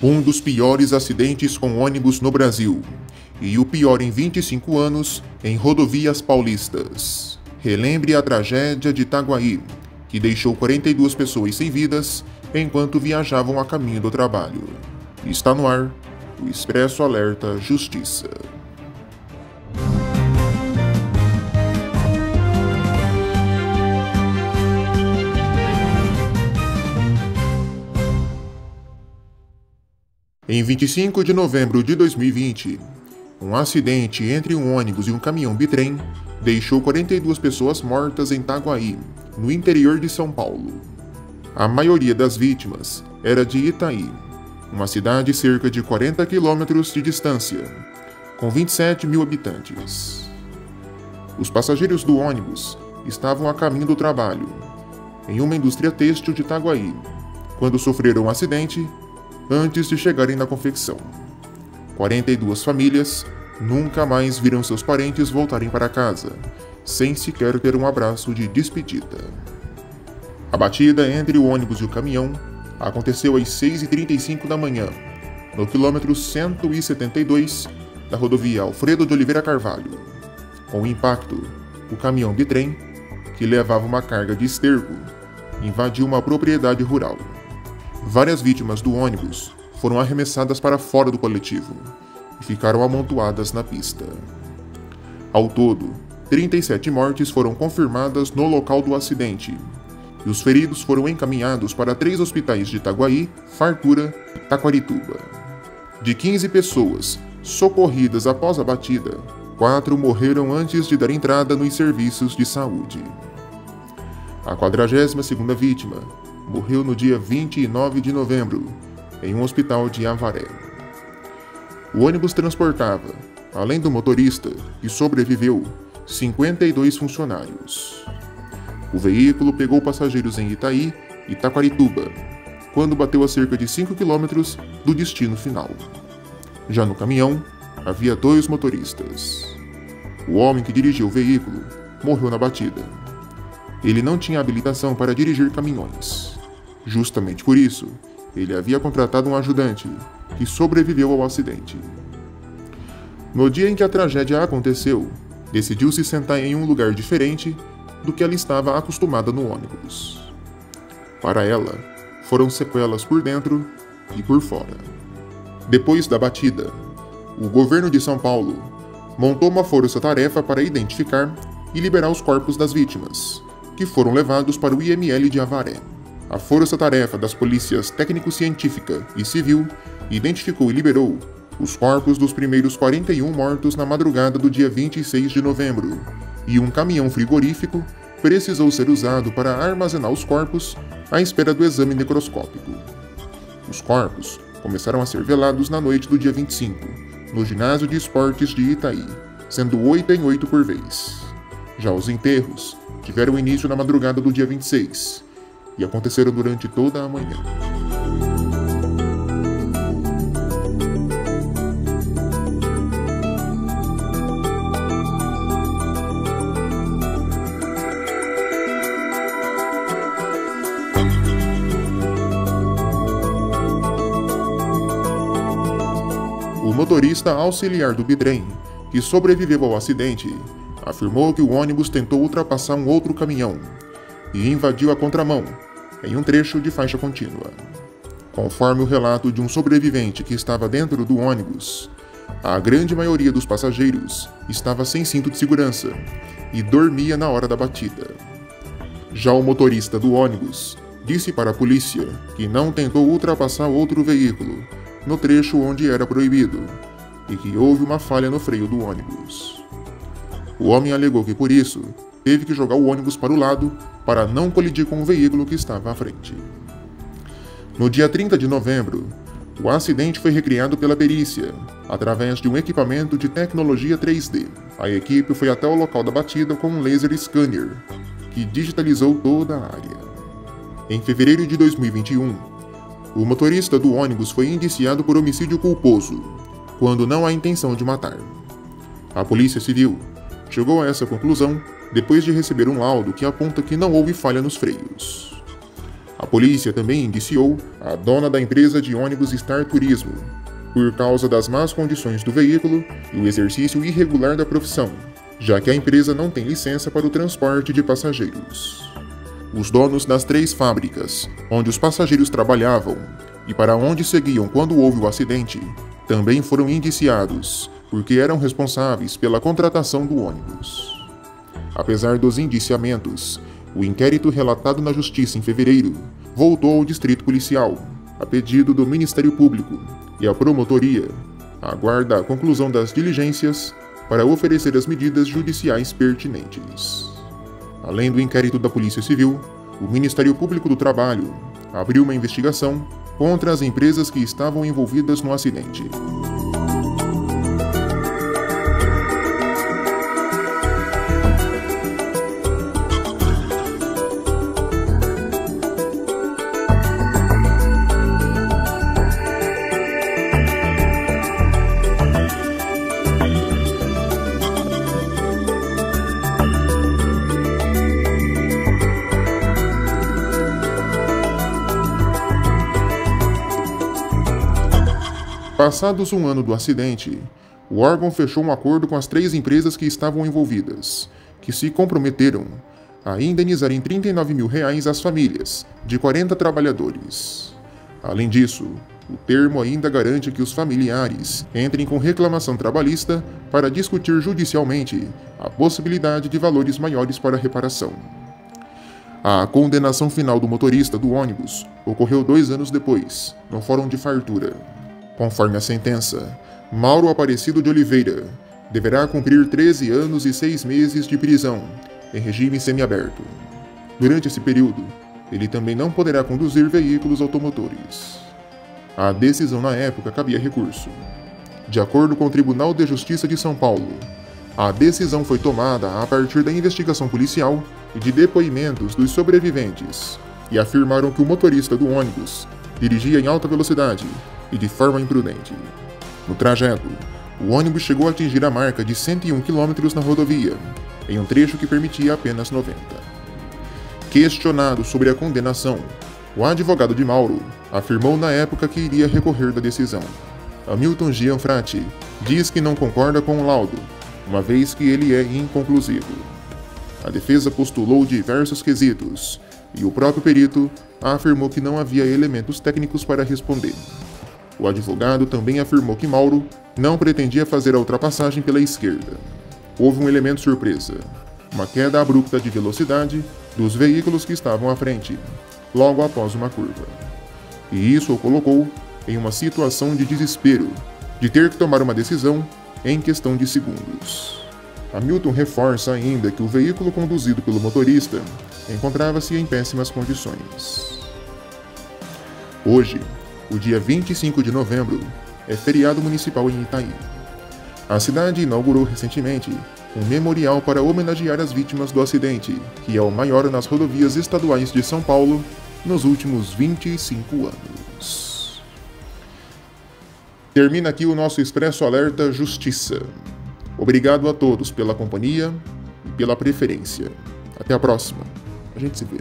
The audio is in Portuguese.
Um dos piores acidentes com ônibus no Brasil. E o pior em 25 anos em rodovias paulistas. Relembre a tragédia de Itaguaí, que deixou 42 pessoas sem vidas enquanto viajavam a caminho do trabalho. Está no ar o Expresso Alerta Justiça. Em 25 de novembro de 2020, um acidente entre um ônibus e um caminhão bitrem deixou 42 pessoas mortas em Itaguaí, no interior de São Paulo. A maioria das vítimas era de Itaí, uma cidade cerca de 40 quilômetros de distância, com 27 mil habitantes. Os passageiros do ônibus estavam a caminho do trabalho, em uma indústria têxtil de Itaguaí, quando sofreram um acidente antes de chegarem na confecção. 42 famílias nunca mais viram seus parentes voltarem para casa, sem sequer ter um abraço de despedida. A batida entre o ônibus e o caminhão aconteceu às 6h35 da manhã, no quilômetro 172 da rodovia Alfredo de Oliveira Carvalho. Com o impacto, o caminhão bitrem, que levava uma carga de esterco, invadiu uma propriedade rural. Várias vítimas do ônibus foram arremessadas para fora do coletivo e ficaram amontoadas na pista. Ao todo, 37 mortes foram confirmadas no local do acidente, e os feridos foram encaminhados para 3 hospitais de Itaguaí, Fartura e Taquarituba. De 15 pessoas socorridas após a batida, 4 morreram antes de dar entrada nos serviços de saúde. A 42ª vítima morreu no dia 29 de novembro, em um hospital de Avaré. O ônibus transportava, além do motorista, que sobreviveu, 52 funcionários. O veículo pegou passageiros em Itaí e Taquarituba, quando bateu a cerca de 5 quilômetros do destino final. Já no caminhão, havia 2 motoristas. O homem que dirigiu o veículo morreu na batida. Ele não tinha habilitação para dirigir caminhões. Justamente por isso, ele havia contratado um ajudante, que sobreviveu ao acidente. No dia em que a tragédia aconteceu, decidiu se sentar em um lugar diferente do que ela estava acostumada no ônibus. Para ela, foram sequelas por dentro e por fora. Depois da batida, o governo de São Paulo montou uma força-tarefa para identificar e liberar os corpos das vítimas, que foram levados para o IML de Avaré. A Força-Tarefa das Polícias Técnico-Científica e Civil identificou e liberou os corpos dos primeiros 41 mortos na madrugada do dia 26 de novembro, e um caminhão frigorífico precisou ser usado para armazenar os corpos à espera do exame necroscópico. Os corpos começaram a ser velados na noite do dia 25, no ginásio de esportes de Itaí, sendo 8 em 8 por vez. Já os enterros tiveram início na madrugada do dia 26, e aconteceram durante toda a manhã. O motorista auxiliar do bitrem, que sobreviveu ao acidente, afirmou que o ônibus tentou ultrapassar um outro caminhão e invadiu a contramão, em um trecho de faixa contínua. Conforme o relato de um sobrevivente que estava dentro do ônibus, a grande maioria dos passageiros estava sem cinto de segurança e dormia na hora da batida. Já o motorista do ônibus disse para a polícia que não tentou ultrapassar outro veículo no trecho onde era proibido e que houve uma falha no freio do ônibus. O homem alegou que, por isso, teve que jogar o ônibus para o lado para não colidir com o veículo que estava à frente. No dia 30 de novembro, o acidente foi recriado pela perícia, através de um equipamento de tecnologia 3D. A equipe foi até o local da batida com um laser scanner, que digitalizou toda a área. Em fevereiro de 2021, o motorista do ônibus foi indiciado por homicídio culposo, quando não há intenção de matar. A Polícia Civil chegou a essa conclusão depois de receber um laudo que aponta que não houve falha nos freios. A polícia também indiciou a dona da empresa de ônibus Star Turismo, por causa das más condições do veículo e o exercício irregular da profissão, já que a empresa não tem licença para o transporte de passageiros. Os donos das 3 fábricas, onde os passageiros trabalhavam e para onde seguiam quando houve o acidente, também foram indiciados, porque eram responsáveis pela contratação do ônibus. Apesar dos indiciamentos, o inquérito relatado na Justiça em fevereiro voltou ao Distrito Policial, a pedido do Ministério Público, e a Promotoria aguarda a conclusão das diligências para oferecer as medidas judiciais pertinentes. Além do inquérito da Polícia Civil, o Ministério Público do Trabalho abriu uma investigação contra as empresas que estavam envolvidas no acidente. Passados um ano do acidente, o órgão fechou um acordo com as 3 empresas que estavam envolvidas, que se comprometeram a indenizar em R$ 39 mil as famílias de 40 trabalhadores. Além disso, o termo ainda garante que os familiares entrem com reclamação trabalhista para discutir judicialmente a possibilidade de valores maiores para a reparação. A condenação final do motorista do ônibus ocorreu 2 anos depois, no Fórum de Fartura. Conforme a sentença, Mauro Aparecido de Oliveira deverá cumprir 13 anos e 6 meses de prisão, em regime semiaberto. Durante esse período, ele também não poderá conduzir veículos automotores. A decisão na época cabia recurso. De acordo com o Tribunal de Justiça de São Paulo, a decisão foi tomada a partir da investigação policial e de depoimentos dos sobreviventes, e afirmaram que o motorista do ônibus dirigia em alta velocidade e de forma imprudente. No trajeto, o ônibus chegou a atingir a marca de 101 km na rodovia, em um trecho que permitia apenas 90. Questionado sobre a condenação, o advogado de Mauro afirmou na época que iria recorrer da decisão. Hamilton Gianfratti diz que não concorda com o laudo, uma vez que ele é inconclusivo. A defesa postulou diversos quesitos, e o próprio perito afirmou que não havia elementos técnicos para responder. O advogado também afirmou que Mauro não pretendia fazer a ultrapassagem pela esquerda. Houve um elemento surpresa: uma queda abrupta de velocidade dos veículos que estavam à frente, logo após uma curva. E isso o colocou em uma situação de desespero, de ter que tomar uma decisão em questão de segundos. Hamilton reforça ainda que o veículo conduzido pelo motorista encontrava-se em péssimas condições. Hoje, o dia 25 de novembro, é feriado municipal em Itaí. A cidade inaugurou recentemente um memorial para homenagear as vítimas do acidente, que é o maior nas rodovias estaduais de São Paulo nos últimos 25 anos. Termina aqui o nosso Expresso Alerta Justiça. Obrigado a todos pela companhia e pela preferência. Até a próxima. A gente se vê.